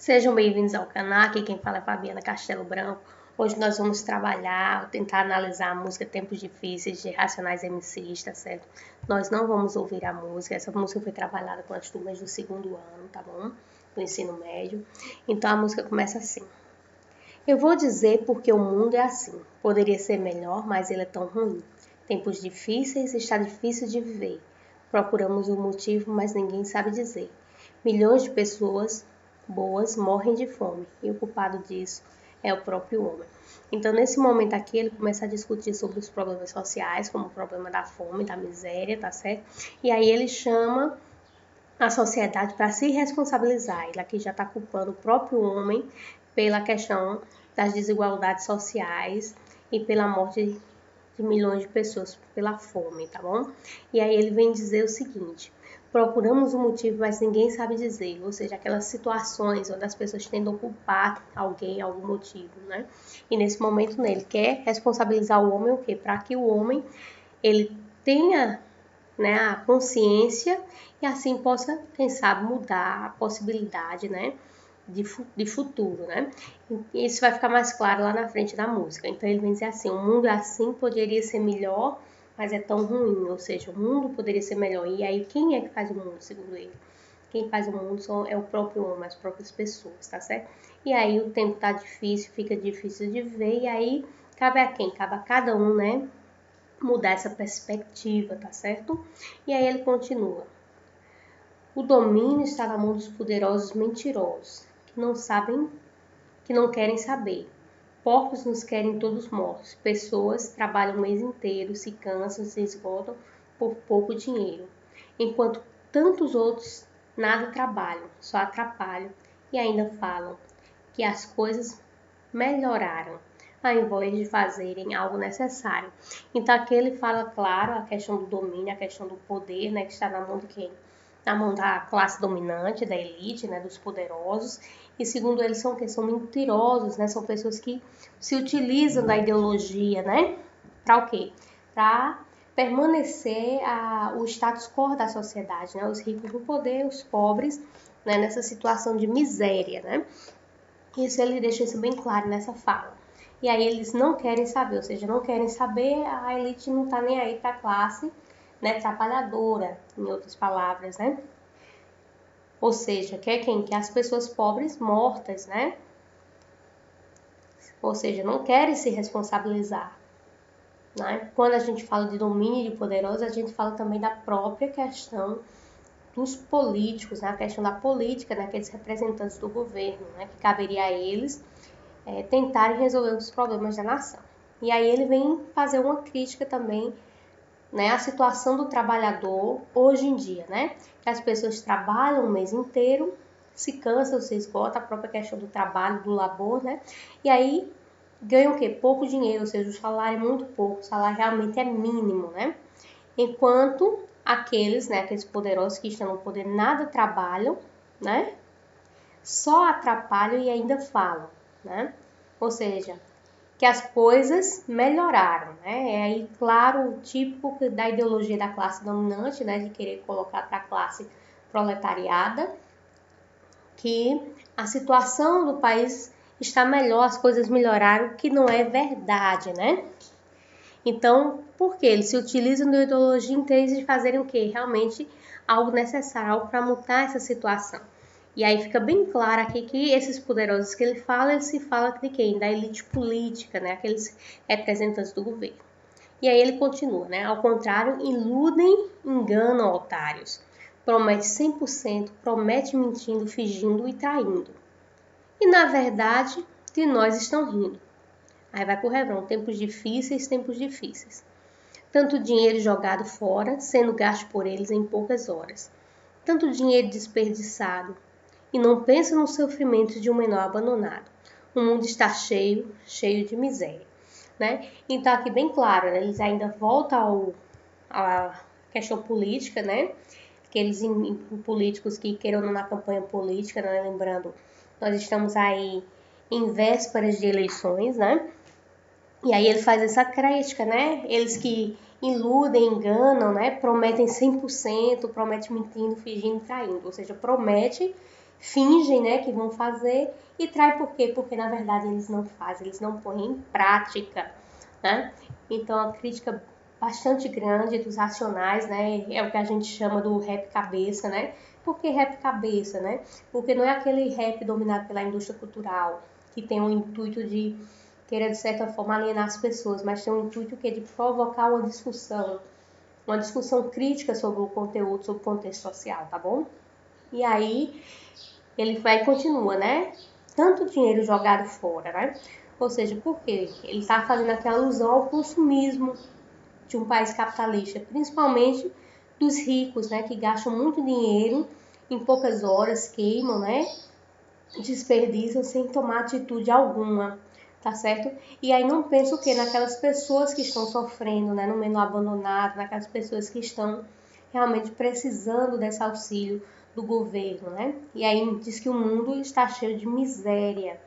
Sejam bem-vindos ao canal, aqui quem fala é Fabiana Castelo Branco. Hoje nós vamos tentar analisar a música Tempos Difíceis de Racionais MCs, tá certo? Nós não vamos ouvir a música, essa música foi trabalhada com as turmas do segundo ano, tá bom? Do ensino médio. Então a música começa assim. Eu vou dizer porque o mundo é assim. Poderia ser melhor, mas ele é tão ruim. Tempos difíceis, está difícil de viver. Procuramos o motivo, mas ninguém sabe dizer. Milhões de pessoas boas morrem de fome e o culpado disso é o próprio homem. Então, nesse momento aqui, ele começa a discutir sobre os problemas sociais, como o problema da fome, da miséria, tá certo? E aí ele chama a sociedade para se responsabilizar. Ele aqui já está culpando o próprio homem pela questão das desigualdades sociais e pela morte de milhões de pessoas pela fome, tá bom? E aí ele vem dizer o seguinte: procuramos o motivo, mas ninguém sabe dizer, ou seja, aquelas situações onde as pessoas tentam culpar alguém, algum motivo, né? E nesse momento ele quer responsabilizar o homem o quê? Para que o homem ele tenha, né, a consciência e assim possa, quem sabe, mudar a possibilidade, né, de futuro, né? E isso vai ficar mais claro lá na frente da música. Então ele vem dizer assim: o mundo assim poderia ser melhor, mas é tão ruim. Ou seja, o mundo poderia ser melhor. E aí quem é que faz o mundo, segundo ele? Quem faz o mundo é o próprio homem, as próprias pessoas, tá certo? E aí o tempo tá difícil, fica difícil de ver, e aí cabe a quem? Cabe a cada um, né, mudar essa perspectiva, tá certo? E aí ele continua: o domínio está na mão dos poderosos mentirosos, que não sabem, que não querem saber. Porcos nos querem todos mortos. Pessoas trabalham o mês inteiro, se cansam, se esgotam por pouco dinheiro. Enquanto tantos outros nada trabalham, só atrapalham e ainda falam que as coisas melhoraram, ao invés de fazerem algo necessário. Então aqui ele fala, claro, a questão do domínio, a questão do poder, né, que está na mão de quem? Na mão da classe dominante, da elite, né, dos poderosos. E segundo eles são que são mentirosos, né, são pessoas que se utilizam da ideologia, né, para o quê? Para permanecer o status quo da sociedade, né, os ricos no poder, os pobres, né, nessa situação de miséria, né. Isso ele deixa isso bem claro nessa fala. E aí eles não querem saber, ou seja, não querem saber, a elite não tá nem aí para a classe, né, trabalhadora, em outras palavras, né? Ou seja, quer quem? Que as pessoas pobres mortas, né? Ou seja, não querem se responsabilizar, né? Quando a gente fala de domínio de poderosos, a gente fala também da própria questão dos políticos, né? A questão da política, né? Aqueles representantes do governo, né? Que caberia a eles tentarem resolver os problemas da nação. E aí ele vem fazer uma crítica também, né, à situação do trabalhador hoje em dia, né? Que as pessoas trabalham o mês inteiro, se cansam, se esgotam, a própria questão do trabalho, do labor, né? E aí ganham o quê? Pouco dinheiro, ou seja, o salário é muito pouco, o salário realmente é mínimo, né? Enquanto aqueles, né, aqueles poderosos que estão no poder nada trabalham, né? Só atrapalham e ainda falam, né? Ou seja, que as coisas melhoraram, né? É aí, claro, o típico da ideologia da classe dominante, né? De querer colocar para a classe proletariada que a situação do país está melhor, as coisas melhoraram, que não é verdade, né? Então, por que eles se utilizam da ideologia em vez de fazerem o quê? Realmente algo necessário, algo para mudar essa situação. E aí fica bem claro aqui que esses poderosos que ele se fala de quem? Da elite política, né? Aqueles representantes do governo. E aí ele continua, né? Ao contrário, iludem, enganam otários. Promete 100%, promete mentindo, fingindo e traindo. E na verdade, de nós estão rindo. Aí vai pro refrão, tempos difíceis, tempos difíceis. Tanto dinheiro jogado fora, sendo gasto por eles em poucas horas. Tanto dinheiro desperdiçado, e não pensa no sofrimento de um menor abandonado. O mundo está cheio, cheio de miséria, né? Então aqui bem claro, né? Eles ainda voltam à questão política, né? Aqueles políticos que queiram na campanha política, né? Lembrando, nós estamos aí em vésperas de eleições, né? E aí ele faz essa crítica, né? Eles que iludem, enganam, né? Prometem 100%, prometem mentindo, fingindo, traindo. Ou seja, promete fingem, né, que vão fazer e trai por quê? Porque na verdade eles não fazem, eles não põem em prática, né? Então a crítica bastante grande dos racionais, né, é o que a gente chama do rap cabeça, né? Por que rap cabeça, né? Porque não é aquele rap dominado pela indústria cultural que tem o intuito de queira de certa forma alienar as pessoas, mas tem o intuito que é de provocar uma discussão crítica sobre o conteúdo, sobre o contexto social, tá bom? E aí ele vai e continua, né? Tanto dinheiro jogado fora, né? Ou seja, por quê? Ele está fazendo aquela alusão ao consumismo de um país capitalista, principalmente dos ricos, né? Que gastam muito dinheiro em poucas horas, queimam, né? Desperdiçam sem tomar atitude alguma, tá certo? E aí não penso o quê? Naquelas pessoas que estão sofrendo, né? No menor abandonado, naquelas pessoas que estão realmente precisando desse auxílio do governo, né? E aí diz que o mundo está cheio de miséria,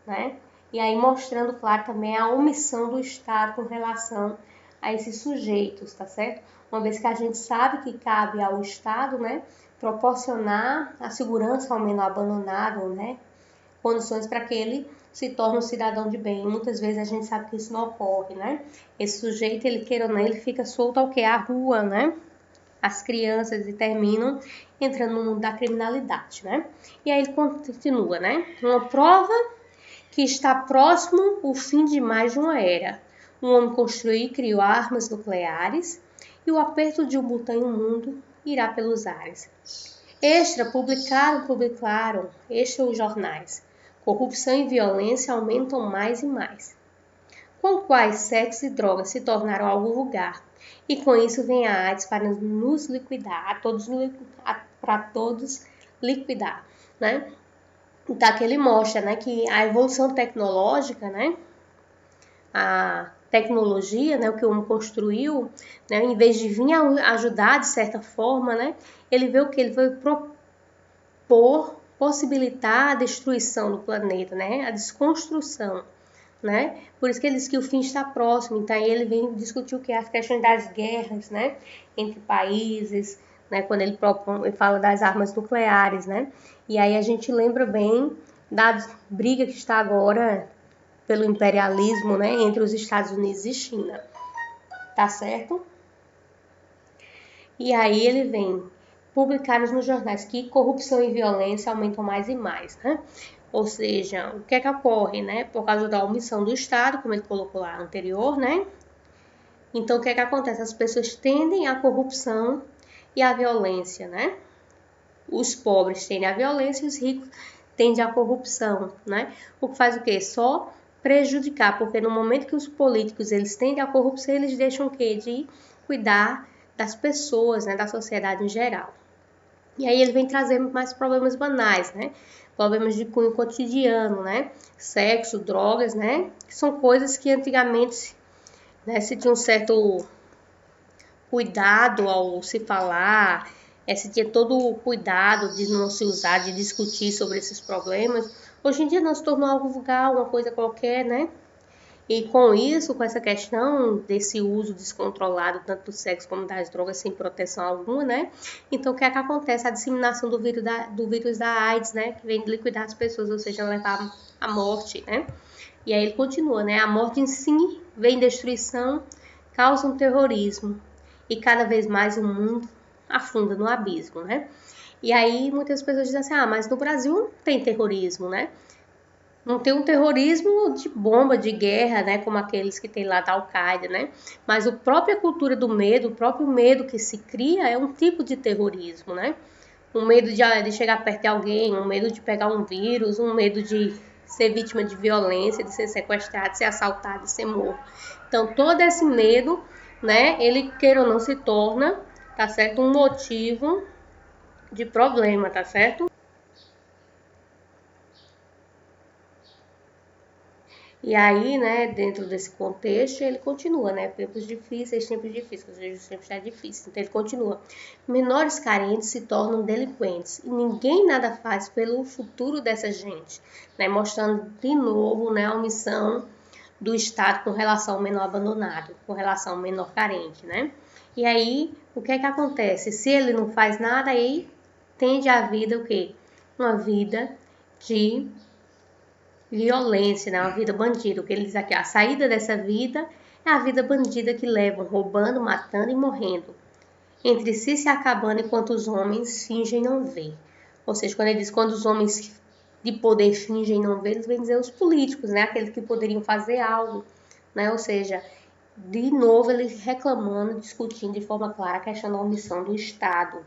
né? E aí mostrando, claro, também a omissão do Estado com relação a esses sujeitos, tá certo? Uma vez que a gente sabe que cabe ao Estado, né, proporcionar a segurança ao menor abandonado, né, condições para que ele se torne um cidadão de bem. Muitas vezes a gente sabe que isso não ocorre, né? Esse sujeito, ele queira ou não, ele fica solto ao que? À rua, né? As crianças e terminam entrando no mundo da criminalidade, né? E aí ele continua, né? Uma prova que está próximo o fim de mais de uma era. Um homem construiu e criou armas nucleares e o aperto de um botão em um mundo irá pelos ares. Extra, publicaram, extra os jornais. Corrupção e violência aumentam mais e mais. Com quais sexo e drogas se tornaram algo vulgar. E com isso vem a AIDS para nos liquidar, para todos liquidar, né? Então, que ele mostra, né, que a evolução tecnológica, né, a tecnologia, né, o que o homem construiu, né, em vez de vir ajudar de certa forma, né, ele vê o que? Ele veio possibilitar a destruição do planeta, né, a desconstrução, né, por isso que ele diz que o fim está próximo. Então aí ele vem discutir o que? As questões das guerras, né, entre países, né, quando ele fala das armas nucleares, né, e aí a gente lembra bem da briga que está agora pelo imperialismo, né, entre os Estados Unidos e China, tá certo? E aí ele vem publicados nos jornais que corrupção e violência aumentam mais e mais, né? Ou seja, o que é que ocorre, né? Por causa da omissão do Estado, como ele colocou lá anterior, né? Então, o que é que acontece? As pessoas tendem à corrupção e à violência, né? Os pobres tendem à violência e os ricos tendem à corrupção, né? O que faz o quê? Só prejudicar, porque no momento que os políticos eles tendem à corrupção, eles deixam o quê? De cuidar das pessoas, né? Da sociedade em geral. E aí ele vem trazendo mais problemas banais, né? Problemas de cunho cotidiano, né? Sexo, drogas, né? Que são coisas que antigamente, né, se tinha um certo cuidado ao se falar, se tinha todo o cuidado de não se usar, de discutir sobre esses problemas. Hoje em dia não se tornou algo vulgar, uma coisa qualquer, né? E com isso, com essa questão desse uso descontrolado tanto do sexo como das drogas sem proteção alguma, né? Então, o que é que acontece? A disseminação do vírus da AIDS, né? Que vem liquidar as pessoas, ou seja, levar à morte, né? E aí ele continua, né? A morte em si vem destruição, causa um terrorismo. E cada vez mais o mundo afunda no abismo, né? E aí muitas pessoas dizem assim, mas no Brasil não tem terrorismo, né? Não tem um terrorismo de bomba, de guerra, né, como aqueles que tem lá da Al-Qaeda, né? Mas a própria cultura do medo, o próprio medo que se cria é um tipo de terrorismo, né? Um medo de chegar perto de alguém, um medo de pegar um vírus, um medo de ser vítima de violência, de ser sequestrado, de ser assaltado, de ser morto. Então, todo esse medo, né, ele, queira ou não, se torna, tá certo, um motivo de problema, tá certo? E aí, né, dentro desse contexto, ele continua, né, tempos difíceis, ou seja, os tempos está difícil. Então ele continua. Menores carentes se tornam delinquentes e ninguém nada faz pelo futuro dessa gente, né, mostrando de novo, né, a omissão do Estado com relação ao menor abandonado, com relação ao menor carente, né? E aí, o que é que acontece? Se ele não faz nada, aí tende a vida o quê? uma vida de violência, né? Uma vida bandida. O que ele diz aqui, a saída dessa vida é a vida bandida que levam roubando, matando e morrendo, entre si se acabando enquanto os homens fingem não ver. Ou seja, quando ele diz quando os homens de poder fingem não ver, eles vêm dizer os políticos, né? Aqueles que poderiam fazer algo, né? Ou seja, de novo ele reclamando, discutindo de forma clara a questão da omissão do Estado,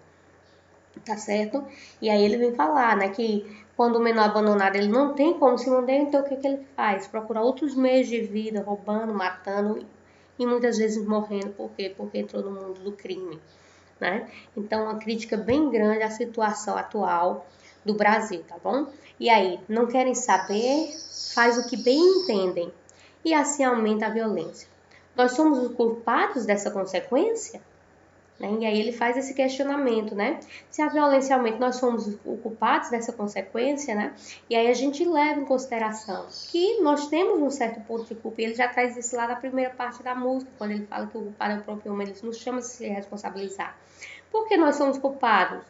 tá certo? E aí ele vem falar, né, que quando o menor abandonado ele não tem como se manter, então o que que ele faz? Procurar outros meios de vida, roubando, matando e muitas vezes morrendo, por quê? Porque entrou no mundo do crime, né? Então, uma crítica bem grande à situação atual do Brasil, tá bom? E aí, não querem saber, faz o que bem entendem e assim aumenta a violência. Nós somos os culpados dessa consequência? Né? E aí ele faz esse questionamento, né? Se a violência aumenta, nós somos os culpados dessa consequência, né? E aí a gente leva em consideração que nós temos um certo ponto de culpa. E ele já traz isso lá na primeira parte da música, quando ele fala que o culpado é o próprio homem, ele nos chama a se responsabilizar. Por que nós somos culpados?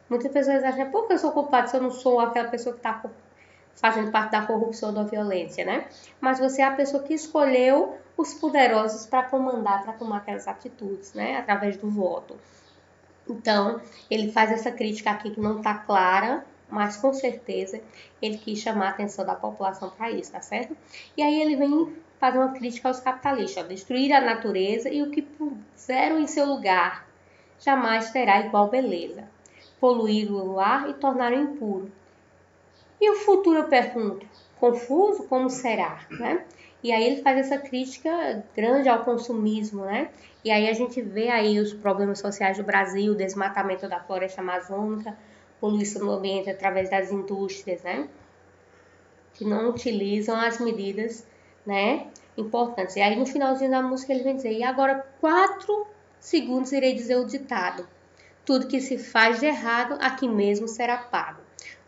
Muitas pessoas acham, por que eu sou culpado se eu não sou aquela pessoa que está fazendo parte da corrupção ou da violência, né? Mas você é a pessoa que escolheu os poderosos para comandar, para tomar aquelas atitudes, né? Através do voto. Então, ele faz essa crítica aqui que não está clara, mas com certeza ele quis chamar a atenção da população para isso, tá certo? E aí ele vem fazer uma crítica aos capitalistas, ó, destruir a natureza e o que puseram em seu lugar jamais terá igual beleza. Poluir o ar e tornar impuro. E o futuro, eu pergunto, confuso como será, né? E aí ele faz essa crítica grande ao consumismo, né? E aí a gente vê aí os problemas sociais do Brasil, desmatamento da floresta amazônica, poluição do ambiente através das indústrias, né? Que não utilizam as medidas, né, importantes. E aí no finalzinho da música ele vem dizer, e agora 4 segundos irei dizer o ditado. Tudo que se faz de errado, aqui mesmo será pago.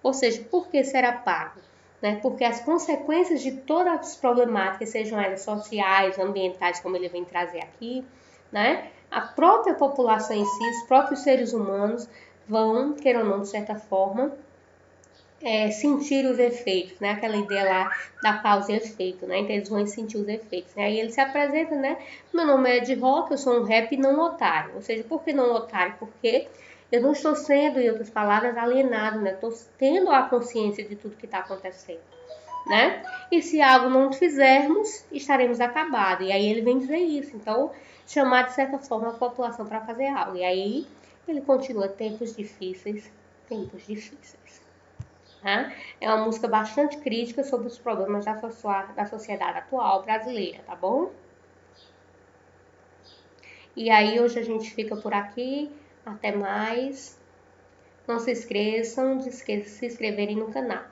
Ou seja, por que será pago? Né? Porque as consequências de todas as problemáticas, sejam elas sociais, ambientais, como ele vem trazer aqui, né? A própria população em si, os próprios seres humanos vão, queira ou não, de certa forma, sentir os efeitos, né? Aquela ideia lá da causa e efeito, né? Então eles vão sentir os efeitos, né? Aí ele se apresenta, né? Meu nome é Ed Rock, eu sou um rap não otário. Ou seja, por que não otário? Porque eu não estou sendo, em outras palavras, alienado, né? Estou tendo a consciência de tudo que está acontecendo, né? E se algo não fizermos, estaremos acabados. E aí ele vem dizer isso. Então, chamar de certa forma a população para fazer algo. E aí ele continua, tempos difíceis, tempos difíceis. Tá? É uma música bastante crítica sobre os problemas da sociedade atual brasileira, tá bom? E aí hoje a gente fica por aqui. Até mais. Não se esqueçam de se inscreverem no canal.